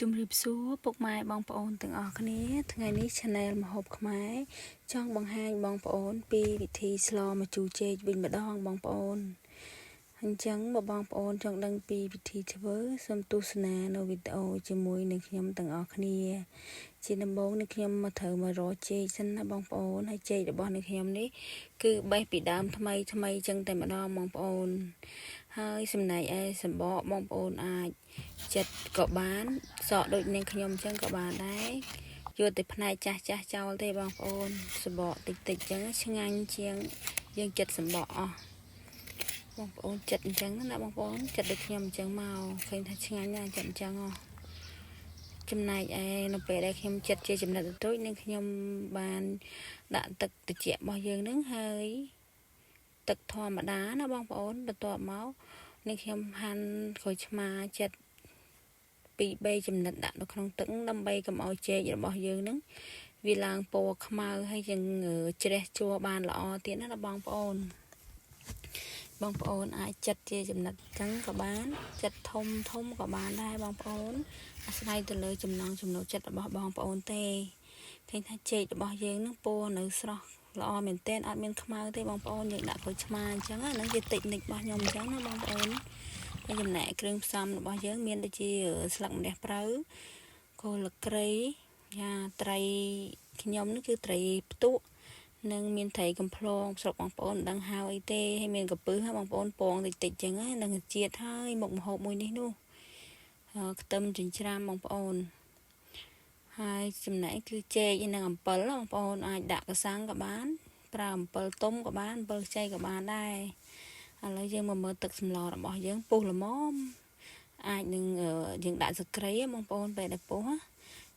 ជំរាបសួរពុកម៉ែបងប្អូនទាំងអស់គ្នាថ្ងៃនេះ Channel ម្ហូបខ្មែរចង់បង្ហាញបងប្អូនពីវិធីស្លម្ជូរចេកវិញម្ដងបងប្អូនអញ្ចឹងបើបងប្អូនចង់ដឹងពីវិធីធ្វើសូមទស្សនានៅវីដេអូជាមួយនឹងខ្ញុំទាំងអស់គ្នាជាដំបូងនេះខ្ញុំមកត្រូវមករកចេកសិនណាបងប្អូនហើយចេករបស់នេះខ្ញុំនេះគឺបេះពីដើមថ្មីអញ្ចឹងតែម្ដងបងប្អូនហើយចំណែកឯសម្បកបងប្អូនអាចចិត្តក៏បានសក់ដូចនឹងខ្ញុំអញ្ចឹងក៏បានដែរយកតែផ្នែកចាស់ចោលទេបងប្អូនសម្បកតិចអញ្ចឹងឆ្ងាញ់ជាងយើងចិត្តសម្បកអស់បងប្អូនចិត្តអញ្ចឹងណាបងប្អូនចិត្តដូចខ្ញុំអញ្ចឹងមកឃើញថាឆ្ងាញ់ណាស់ចិត្តអញ្ចឹងអស់ចំណែកឯនៅពេលដែលខ្ញុំចិត្តជាចំណិតតូចនឹងខ្ញុំបានដាក់ទឹកត្រជាក់របស់យើងនឹងហើយទឹកធម្មតាណាបងប្អូនបន្ទាប់មកនេះខ្ញុំហាន់ក្រូចឆ្មាចិត្តពី3ចំណិតដាក់នៅក្នុងទឹកដើម្បីកុំឲ្យចេករបស់យើងនឹងវាឡើងពណ៌ខ្មៅហើយយើងជ្រះជួរបានល្អទៀតណាបងប្អូនអាចចិត្តជាចំណិតចឹងក៏បានចិត្តធំក៏បានដែរបងប្អូនអាស្រ័យទៅលើចំណង់ចំណូលចិត្តរបស់បងប្អូនទេឃើញថាចេករបស់យើងនឹងពណ៌នៅស្រស់ល្អមែនទែនអត់មានខ្មៅទេបងប្អូនយើងដាក់ក្រូចឆ្មាអញ្ចឹងហ្នឹងជាតិចនិចរបស់ខ្ញុំអញ្ចឹងណាបងប្អូនហើយចំណែកគ្រឿងផ្សំរបស់យើងមានដូចជាស្លឹកម្រះព្រៅគល់ក្រៃយ៉ាត្រីខ្ញុំនេះគឺត្រីផ្ទក់និងមានត្រីកំភ្លងស្រុកបងប្អូនមិនដឹងហៅអីទេហើយមានកពឹសបងប្អូនពងតិចចឹងហ្នឹងជាតិហើយមុខម្ហូបមួយនេះនោះខ្ទឹមចិញ្ច្រាំបងប្អូនហើយចំណែកគឺចេកនិងអំពិលបងប្អូនអាចដាក់កសាំងក៏បានប្រើអំពិលទុំក៏បានអំពិលខ្ចីក៏បានដែរឥឡូវយើងមកមើលទឹកសម្លរបស់យើងពុះល្មមអាចនឹងយើងដាក់ស្លឹកគ្រៃបងប្អូនពេលដែលពុះ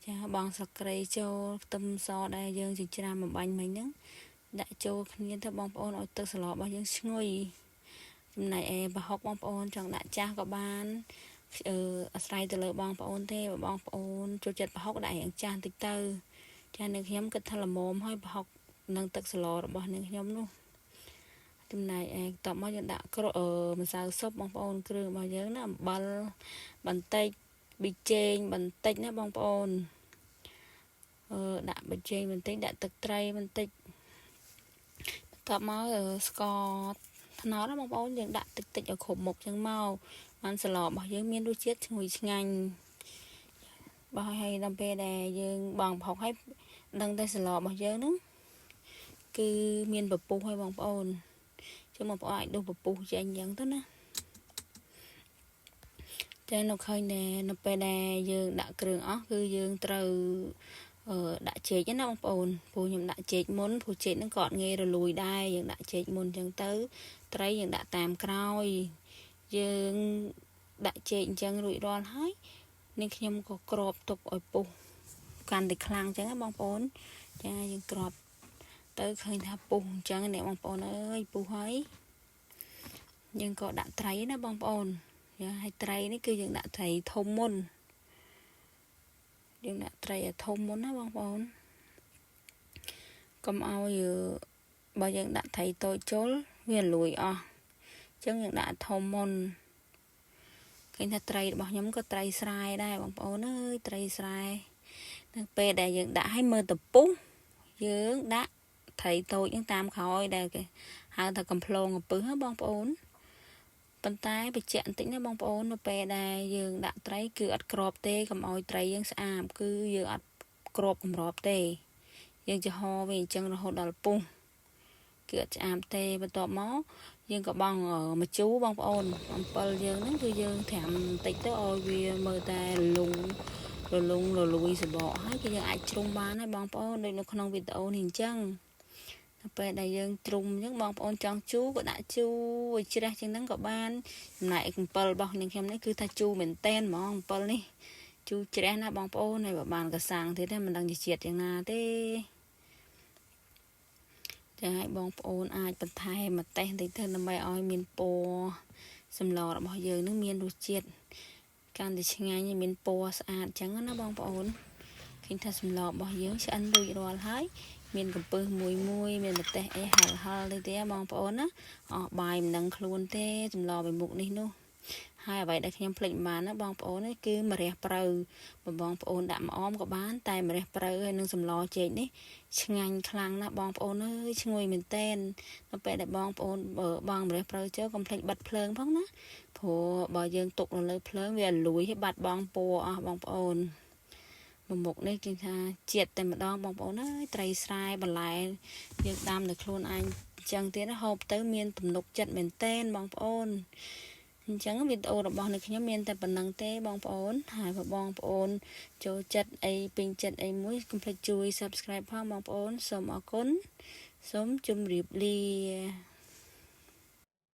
ចាបងស្លឹកគ្រៃចូលខ្ទឹមសដែលយើងចិញ្ច្រាំបំបាញ់មិញហ្នឹងដាក់ចូលគ្នាទៅបងប្អូនឲ្យទឹកស្លរបស់យើងឈ្ងុយចំណែកឯប្រហុកបងប្អូនចង់ដាក់ចាស់ក៏បានអាស្រ័យទៅលើបងប្អូនទេបងប្អូនចូលចិត្តប្រហុកដាក់រាងចាស់តិចទៅចានៅខ្ញុំគិតថាល្មមឲ្យប្រហុកនិងទឹកស្លរបស់នឹងខ្ញុំនោះចំណែកឯតបមកយើងដាក់ម្សៅស៊ុបបងប្អូនគ្រឿងរបស់យើងណាអំបិលបន្តិចប៊ីចេងបន្តិចណាបងប្អូនដាក់ប៊ីចេងបន្តិចដាក់ទឹកត្រីបន្តិចបន្ទាប់មកស្ករត្នោតណាបងប្អូនយើងដាក់តិចឲ្យគ្រប់មុខចឹងមកបានស្លរបស់យើងមានរសជាតិឈ្ងុយឆ្ងាញ់បោះឲ្យដល់ពេលដែលយើងបងប្រហុកឲ្យដឹងតែស្លរបស់យើងហ្នឹងគឺមានពពុះឲ្យបងប្អូនចឹងបងប្អូនអាចដុសពពុះចេញចឹងទៅណាតែនៅឃើញនៅពេលដែលយើងដាក់គ្រឿងអស់គឺយើងត្រូវដាក់ចេកណាបងប្អូនព្រោះខ្ញុំដាក់ចេកមុនព្រោះចេកហ្នឹងក៏អត់ងាយរលួយដែរយើងដាក់ចេកមុនចឹងទៅត្រីយើងដាក់តាមក្រោយយើងដាក់ចេកអញ្ចឹងរួចរាល់ហើយនេះខ្ញុំក៏ក្របទុកឲ្យពុះកាន់តែខ្លាំងចឹងណាបងប្អូនចាយើងក្របទៅឃើញថាពុះអញ្ចឹងអ្នកបងប្អូនអើយពុះហើយយើងក៏ដាក់ត្រីណាបងប្អូនចាហើយត្រីនេះគឺយើងដាក់ត្រីធំមុនយើងដាក់ត្រីឲ្យធំមុនណាបងប្អូនកុំឲ្យបើយើងដាក់ត្រីតូចចូលវាលួយអស់អញ្ចឹងយើងដាក់ធំមុនឃើញថាត្រីរបស់ខ្ញុំក៏ត្រីស្រែដែរបងប្អូនអើយត្រីស្រែនៅពេលដែលយើងដាក់ឲ្យមើលទៅពុះយើងដាក់ត្រីតូចហ្នឹងតាមក្រោយដែលគេហៅថាកំភ្លងកំពឹសបងប្អូនប៉ុន្តែបញ្ជាក់បន្តិចណាបងប្អូននៅពេលដែលយើងដាក់ត្រីគឺអត់ក្របទេកុំឲ្យត្រីយើងស្អាតគឺយើងអត់ក្របកម្របទេយើងចំហវាអញ្ចឹងរហូតដល់ពុះគឺអត់ឆ្អាបទេបន្ទាប់មកយើងក៏បងម្ជូរបងប្អូនអំពិលយើងហ្នឹងគឺយើងត្រាំបន្តិចទៅឲ្យវាមើលតែរលុងរលួយសបកហើយគឺយើងអាចជ្រុំបានហើយបងប្អូនដូចនៅក្នុងវីដេអូនេះអញ្ចឹងពេលដែលយើងទ្រុំអញ្ចឹងបងប្អូនចង់ជូរក៏ដាក់ជូរឲ្យជ្រះជាងហ្នឹងក៏បានចំណែកអំពិលរបស់នាងខ្ញុំនេះគឺថាជូរមែនតែនហ្មងអំពិលនេះជូរជ្រះណាបងប្អូនហើយបើបានកសាំងទៀតទេមិនដឹងជាជាតិយ៉ាងណាទេចាឲ្យបងប្អូនអាចបន្ថែមម្ទេសបន្តិចទៅដើម្បីឲ្យមានពណ៌សម្លរបស់យើងនឹងមានរសជាតិកាន់តែឆ្ងាញ់មានពណ៌ស្អាតអញ្ចឹងណាបងប្អូនឃើញថាសម្លរបស់យើងឆ្អិនរួចរាល់ហើយមានកំពឹសមួយមានម្ទេសអីហឹលទៅទេបងប្អូនណាអស់បាយមិនដឹងខ្លួនទេសម្លមួយមុខនេះនោះ ហើយអ្វីដែលខ្ញុំភ្លេចបានណាបងប្អូននេះគឺម្រះព្រៅបងប្អូនដាក់ម្អមក៏បានតែម្រះព្រៅហើយនឹងសម្លចេកនេះឆ្ងាញ់ខ្លាំងណាស់បងប្អូនអើយឈ្ងុយមែនតែននៅពេលដែលបងប្អូនបងម្រះព្រៅចូលកុំភ្លេចបិទភ្លើងផងណាព្រោះបើយើងទុកនៅលើភ្លើងវាលួយឲ្យបាត់បង់ពណ៌អស់បងប្អូនមុខនេះគេថាជាតិតែម្ដងបងប្អូនអើយត្រីស្រែបន្លែយើងដាំនៅខ្លួនឯងចឹងទៀតហូបទៅមានទំនុកចិត្តមែនតែនបងប្អូនអញ្ចឹងវីដេអូរបស់នៅខ្ញុំមានតែប៉ុណ្្នឹងទេបងប្អូនហើយបើបងប្អូនចូលចិត្តអីពេញចិត្តអីមួយកុំភ្លេចជួយ Subscribe ផងបងប្អូនសូមអរគុណសូមជម្រាបលា